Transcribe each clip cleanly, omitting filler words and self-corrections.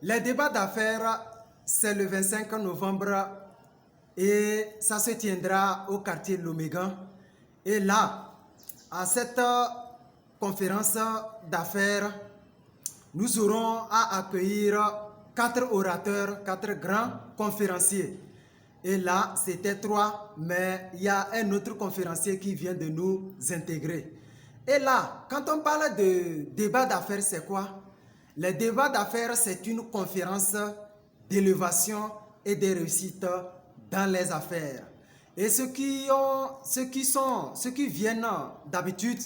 Les débats d'affaires, c'est le 25 novembre et ça se tiendra au quartier Lomégan. Et là, à cette conférence d'affaires, nous aurons à accueillir 4 orateurs, 4 grands conférenciers. Et là, c'était 3, mais il y a un autre conférencier qui vient de nous intégrer. Et là, quand on parle de débat d'affaires, c'est quoi? Les débats d'affaires, c'est une conférence d'élévation et de réussite dans les affaires. Et ceux qui viennent d'habitude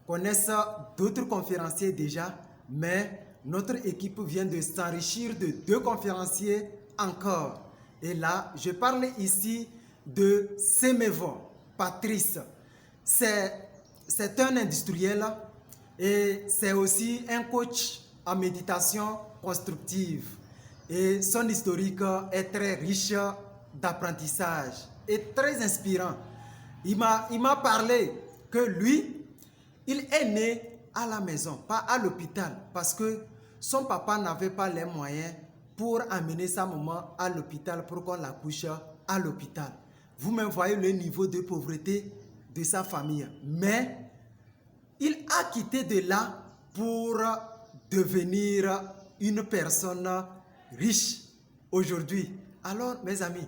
connaissent d'autres conférenciers déjà, mais notre équipe vient de s'enrichir de 2 conférenciers encore. Et là, je parle ici de Semevo, Patrice. C'est un industriel et c'est aussi un coach en méditation constructive. Et son historique est très riche d'apprentissage et très inspirant. Il m'a parlé que lui, il est né à la maison, pas à l'hôpital, parce que son papa n'avait pas les moyens pour amener sa maman à l'hôpital pour qu'on l'accouche à l'hôpital. Vous-même voyez le niveau de pauvreté de sa famille. Mais il a quitté de là pour devenir une personne riche aujourd'hui. Alors, mes amis,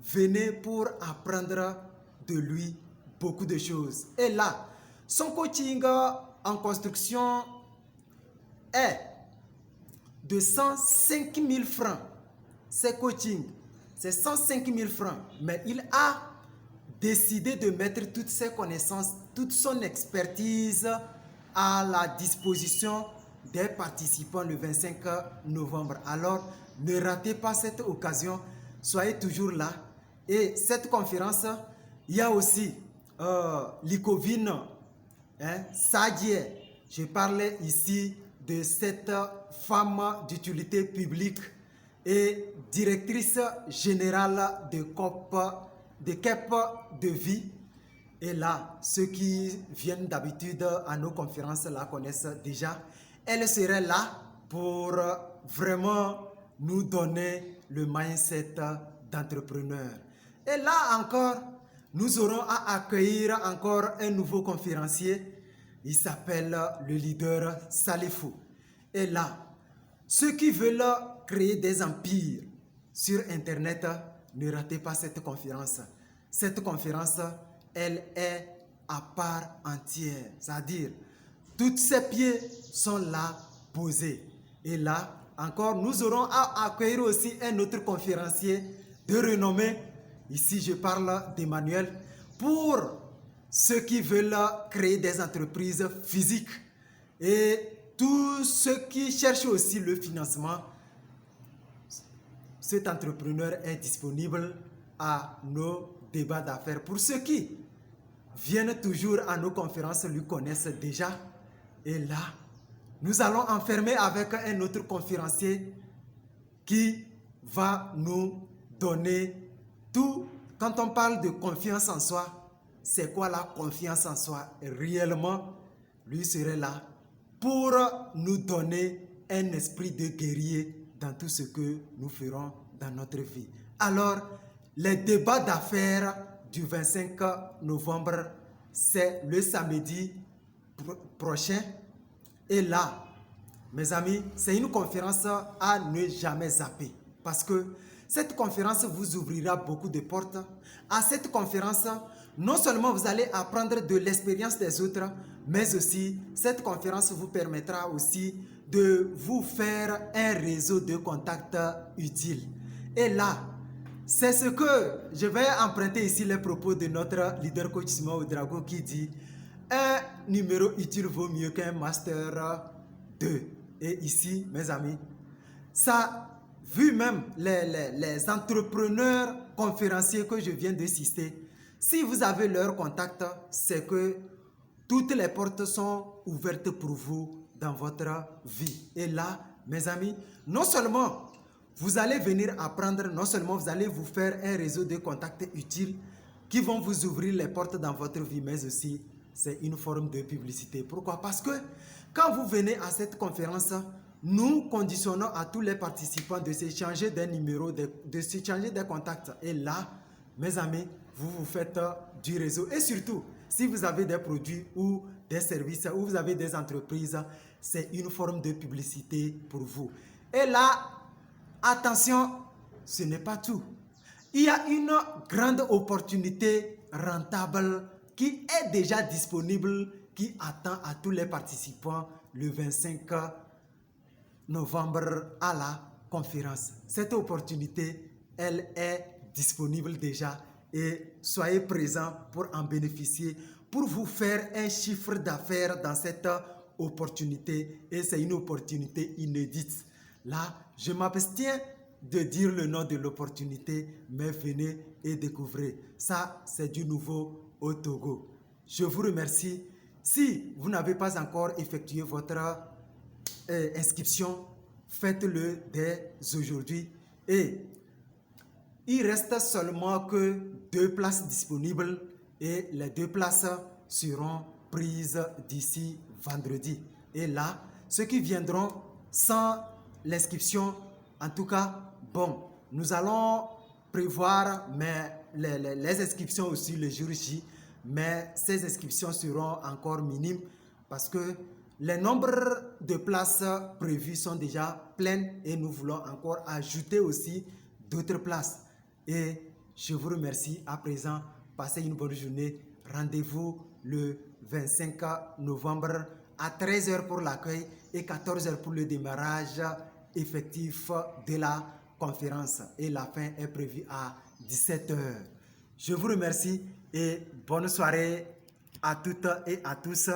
venez pour apprendre de lui beaucoup de choses. Et là, son coaching en construction est de 105 000 francs. Ses coachings, c'est 105 000 francs. Mais il a décidé de mettre toutes ses connaissances, toute son expertise à la disposition des participants le 25 novembre. Alors, ne ratez pas cette occasion. Soyez toujours là. Et cette conférence, il y a aussi Licovine, Sadie. Je parlais ici de cette femme d'utilité publique et directrice générale de CEP de vie. Et là, ceux qui viennent d'habitude à nos conférences la connaissent déjà. Elle serait là pour vraiment nous donner le mindset d'entrepreneur. Et là encore, nous aurons à accueillir encore un nouveau conférencier. Il s'appelle le leader Salifou. Et là, ceux qui veulent créer des empires sur Internet, ne ratez pas cette conférence. Cette conférence, elle est à part entière. C'est-à-dire, tous ses pieds sont là posés. Et là, encore, nous aurons à accueillir aussi un autre conférencier de renommée. Ici, je parle d'Emmanuel. Pour ceux qui veulent créer des entreprises physiques et tous ceux qui cherchent aussi le financement, cet entrepreneur est disponible à nos débats d'affaires. Pour ceux qui viennent toujours à nos conférences, lui connaissent déjà. Et là, nous allons enfermer avec un autre conférencier qui va nous donner tout. Quand on parle de confiance en soi, c'est quoi la confiance en soi? Réellement, lui serait là pour nous donner un esprit de guerrier dans tout ce que nous ferons dans notre vie. Alors, les débats d'affaires du 25 novembre, c'est le samedi prochain. Et là, mes amis, c'est une conférence à ne jamais zapper. Parce que cette conférence vous ouvrira beaucoup de portes. À cette conférence, non seulement vous allez apprendre de l'expérience des autres, mais aussi cette conférence vous permettra aussi de vous faire un réseau de contacts utiles. Et là, c'est ce que je vais emprunter ici les propos de notre leader coach Simon Ouedraogo qui dit: un numéro utile vaut mieux qu'un master 2. Et ici, mes amis, ça, vu même les entrepreneurs conférenciers que je viens de citer, si vous avez leur contact, c'est que toutes les portes sont ouvertes pour vous dans votre vie. Et là, mes amis, non seulement vous allez venir apprendre, non seulement vous allez vous faire un réseau de contacts utiles qui vont vous ouvrir les portes dans votre vie, mais aussi c'est une forme de publicité. Pourquoi? Parce que quand vous venez à cette conférence, nous conditionnons à tous les participants de s'échanger des numéros, de s'échanger des contacts. Et là, mes amis, vous faites du réseau. Et surtout, si vous avez des produits ou des services ou vous avez des entreprises, c'est une forme de publicité pour vous. Et là, attention, ce n'est pas tout. Il y a une grande opportunité rentable qui est déjà disponible, qui attend à tous les participants le 25 novembre à la conférence. Cette opportunité, elle est disponible déjà et soyez présents pour en bénéficier, pour vous faire un chiffre d'affaires dans cette opportunité. Et c'est une opportunité inédite. Là, je m'abstiens de dire le nom de l'opportunité, mais venez et découvrez. Ça, c'est du nouveau au Togo. Je vous remercie. Si vous n'avez pas encore effectué votre inscription, faites-le dès aujourd'hui. Et il reste seulement que 2 places disponibles et les 2 places seront prises d'ici vendredi. Et là, ceux qui viendront sans l'inscription, en tout cas, bon, nous allons prévoir les inscriptions aussi le jour J, mais ces inscriptions seront encore minimes parce que les nombres de places prévues sont déjà pleines et nous voulons encore ajouter aussi d'autres places. Et je vous remercie à présent. Passez une bonne journée. Rendez-vous le 25 novembre à 13 h pour l'accueil et 14 h pour le démarrage effectif de la conférence. Et la fin est prévue à 17 h. Je vous remercie et bonne soirée à toutes et à tous.